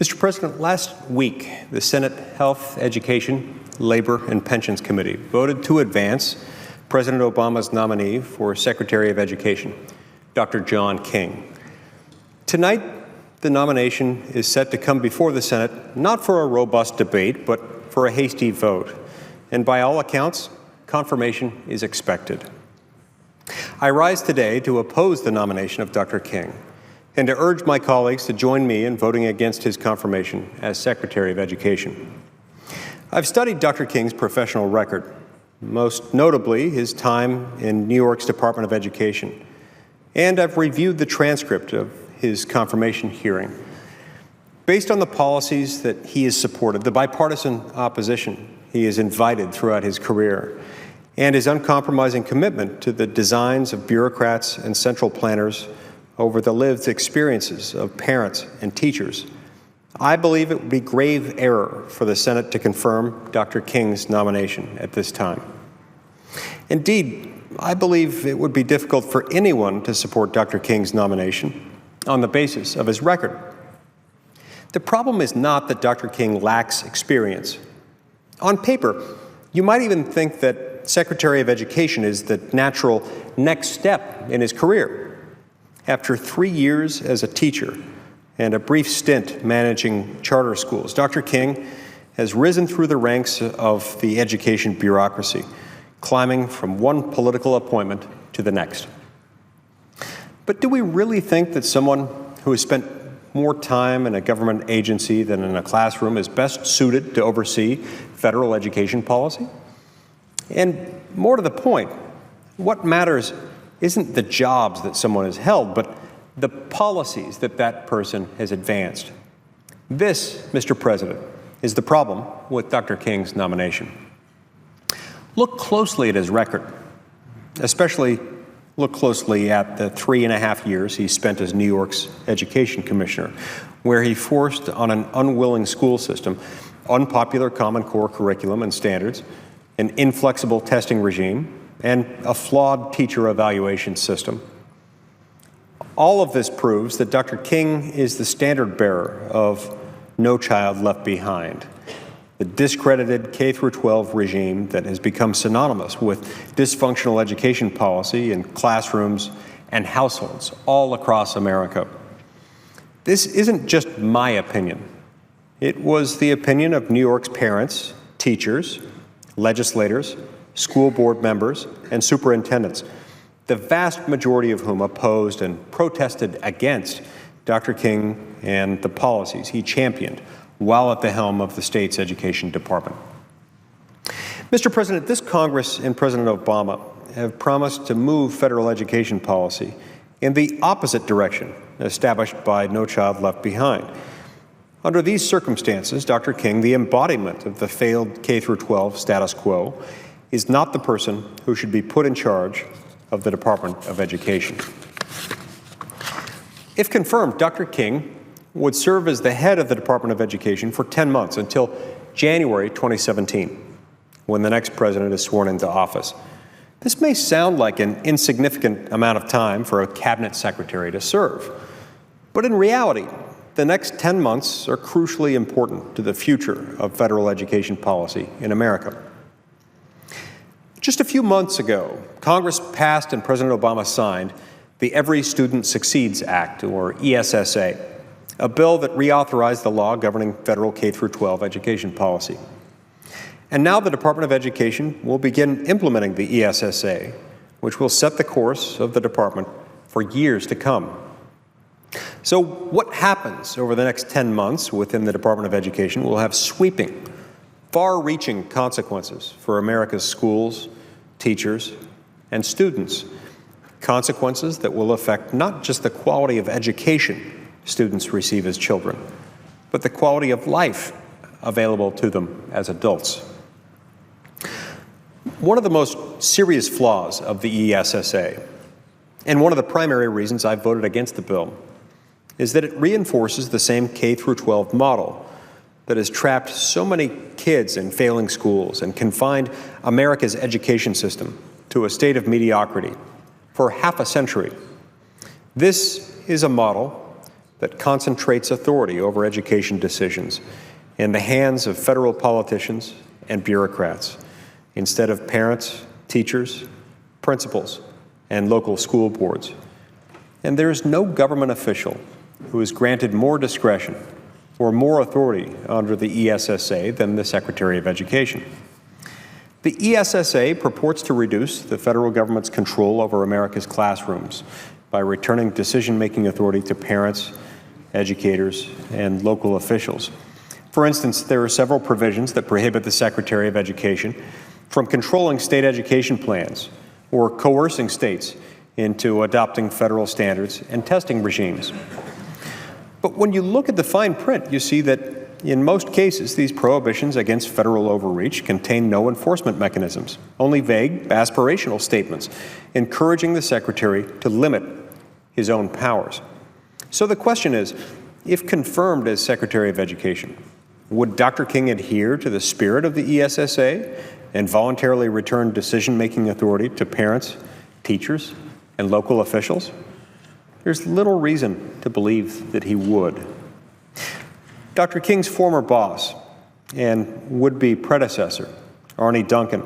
Mr. President, last week, the Senate Health, Education, Labor, and Pensions Committee voted to advance President Obama's nominee for Secretary of Education, Dr. John King. Tonight, the nomination is set to come before the Senate, not for a robust debate, but for a hasty vote. And by all accounts, confirmation is expected. I rise today to oppose the nomination of Dr. King and to urge my colleagues to join me in voting against his confirmation as Secretary of Education. I've studied Dr. King's professional record, most notably his time in New York's Department of Education, and I've reviewed the transcript of his confirmation hearing. Based on the policies that he has supported, the bipartisan opposition he has invited throughout his career, and his uncompromising commitment to the designs of bureaucrats and central planners over the lived experiences of parents and teachers, I believe it would be grave error for the Senate to confirm Dr. King's nomination at this time. Indeed, I believe it would be difficult for anyone to support Dr. King's nomination on the basis of his record. The problem is not that Dr. King lacks experience. On paper, you might even think that Secretary of Education is the natural next step in his career. After 3 years as a teacher and a brief stint managing charter schools, Dr. King has risen through the ranks of the education bureaucracy, climbing from one political appointment to the next. But do we really think that someone who has spent more time in a government agency than in a classroom is best suited to oversee federal education policy? And more to the point, what matters isn't the jobs that someone has held, but the policies that that person has advanced. This, Mr. President, is the problem with Dr. King's nomination. Look closely at his record, especially look closely at the 3.5 years he spent as New York's education commissioner, where he forced on an unwilling school system unpopular Common Core curriculum and standards, an inflexible testing regime, and a flawed teacher evaluation system. All of this proves that Dr. King is the standard bearer of No Child Left Behind, the discredited K-12 regime that has become synonymous with dysfunctional education policy in classrooms and households all across America. This isn't just my opinion. It was the opinion of New York's parents, teachers, legislators, school board members, and superintendents, the vast majority of whom opposed and protested against Dr. King and the policies he championed while at the helm of the state's education department. Mr. President, this Congress and President Obama have promised to move federal education policy in the opposite direction established by No Child Left Behind. Under these circumstances, Dr. King, the embodiment of the failed K-12 status quo, is not the person who should be put in charge of the Department of Education. If confirmed, Dr. King would serve as the head of the Department of Education for 10 months until January 2017, when the next president is sworn into office. This may sound like an insignificant amount of time for a cabinet secretary to serve, but in reality, the next 10 months are crucially important to the future of federal education policy in America. Just a few months ago, Congress passed and President Obama signed the Every Student Succeeds Act, or ESSA, a bill that reauthorized the law governing federal K-12 education policy. And now the Department of Education will begin implementing the ESSA, which will set the course of the department for years to come. So what happens over the next 10 months within the Department of Education will have sweeping, far-reaching consequences for America's schools, teachers, and students. Consequences that will affect not just the quality of education students receive as children, but the quality of life available to them as adults. One of the most serious flaws of the ESSA, and one of the primary reasons I voted against the bill, is that it reinforces the same K-12 model that has trapped so many kids in failing schools and confined America's education system to a state of mediocrity for half a century. This is a model that concentrates authority over education decisions in the hands of federal politicians and bureaucrats instead of parents, teachers, principals, and local school boards. And there is no government official who is granted more discretion or more authority under the ESSA than the Secretary of Education. The ESSA purports to reduce the federal government's control over America's classrooms by returning decision-making authority to parents, educators, and local officials. For instance, there are several provisions that prohibit the Secretary of Education from controlling state education plans or coercing states into adopting federal standards and testing regimes. But when you look at the fine print, you see that in most cases, these prohibitions against federal overreach contain no enforcement mechanisms, only vague, aspirational statements encouraging the Secretary to limit his own powers. So the question is, if confirmed as Secretary of Education, would Dr. King adhere to the spirit of the ESSA and voluntarily return decision-making authority to parents, teachers, and local officials? There's little reason to believe that he would. Dr. King's former boss and would-be predecessor, Arne Duncan,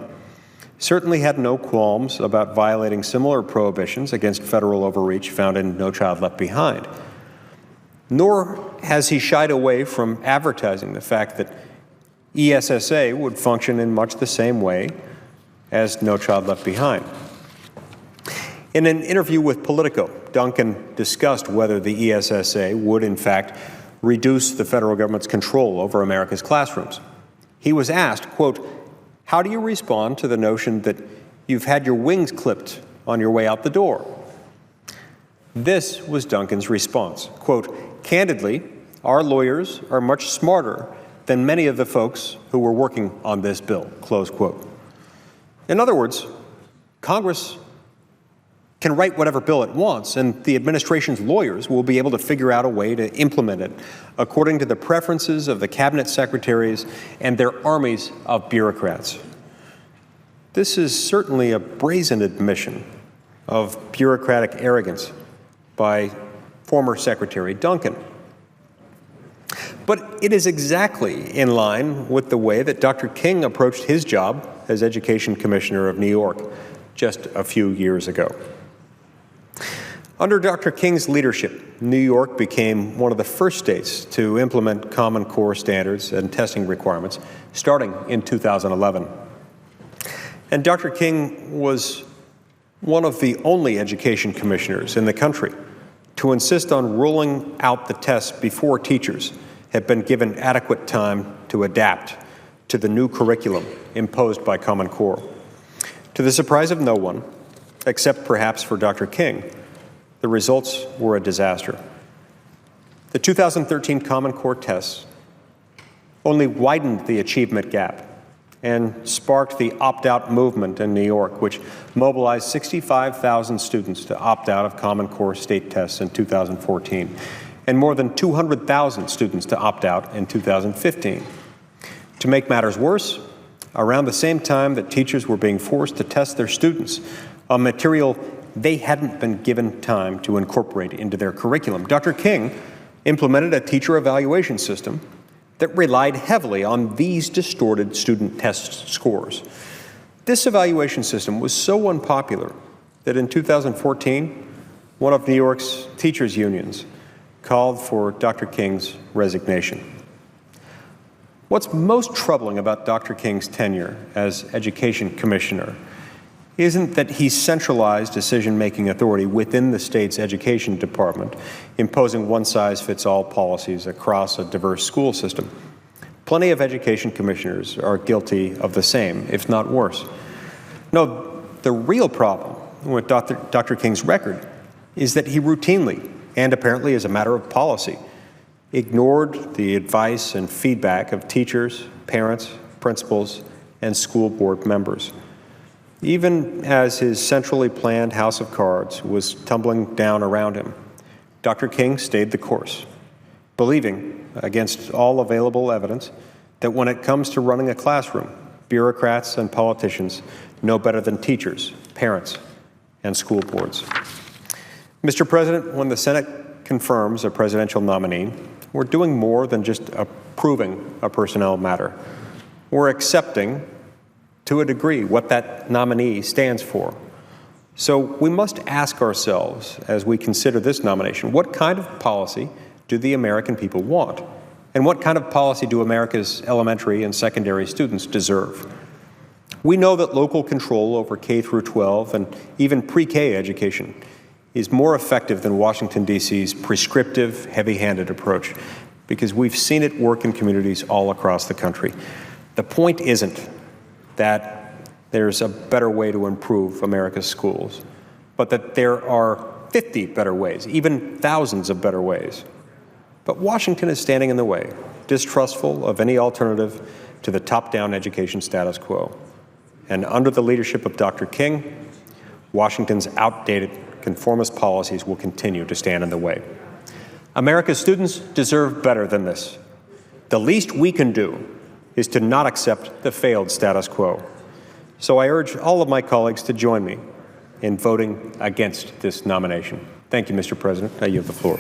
certainly had no qualms about violating similar prohibitions against federal overreach found in No Child Left Behind. Nor has he shied away from advertising the fact that ESSA would function in much the same way as No Child Left Behind. In an interview with Politico, Duncan discussed whether the ESSA would, in fact, reduce the federal government's control over America's classrooms. He was asked, quote, "How do you respond to the notion that you've had your wings clipped on your way out the door?" This was Duncan's response, quote, "Candidly, our lawyers are much smarter than many of the folks who were working on this bill," close quote. In other words, Congress can write whatever bill it wants, and the administration's lawyers will be able to figure out a way to implement it according to the preferences of the cabinet secretaries and their armies of bureaucrats. This is certainly a brazen admission of bureaucratic arrogance by former Secretary Duncan. But it is exactly in line with the way that Dr. King approached his job as Education Commissioner of New York just a few years ago. Under Dr. King's leadership, New York became one of the first states to implement Common Core standards and testing requirements, starting in 2011. And Dr. King was one of the only education commissioners in the country to insist on rolling out the tests before teachers had been given adequate time to adapt to the new curriculum imposed by Common Core. To the surprise of no one, except perhaps for Dr. King, the results were a disaster. The 2013 Common Core tests only widened the achievement gap and sparked the opt-out movement in New York, which mobilized 65,000 students to opt out of Common Core state tests in 2014, and more than 200,000 students to opt out in 2015. To make matters worse, around the same time that teachers were being forced to test their students on material they hadn't been given time to incorporate into their curriculum, Dr. King implemented a teacher evaluation system that relied heavily on these distorted student test scores. This evaluation system was so unpopular that in 2014, one of New York's teachers' unions called for Dr. King's resignation. What's most troubling about Dr. King's tenure as Education Commissioner isn't that he centralized decision-making authority within the state's education department, imposing one-size-fits-all policies across a diverse school system. Plenty of education commissioners are guilty of the same, if not worse. No, the real problem with Dr. King's record is that he routinely, and apparently as a matter of policy, ignored the advice and feedback of teachers, parents, principals, and school board members. Even as his centrally planned house of cards was tumbling down around him, Dr. King stayed the course, believing, against all available evidence, that when it comes to running a classroom, bureaucrats and politicians know better than teachers, parents, and school boards. Mr. President, when the Senate confirms a presidential nominee, we're doing more than just approving a personnel matter. We're accepting, to a degree, what that nominee stands for. So we must ask ourselves, as we consider this nomination, what kind of policy do the American people want? And what kind of policy do America's elementary and secondary students deserve? We know that local control over K through 12 and even pre-K education is more effective than Washington, D.C.'s prescriptive, heavy-handed approach, because we've seen it work in communities all across the country. The point isn't that there's a better way to improve America's schools, but that there are 50 better ways, even thousands of better ways. But Washington is standing in the way, distrustful of any alternative to the top-down education status quo. And under the leadership of Dr. King, Washington's outdated conformist policies will continue to stand in the way. America's students deserve better than this. The least we can do is to not accept the failed status quo. So I urge all of my colleagues to join me in voting against this nomination. Thank you, Mr. President. I yield the floor.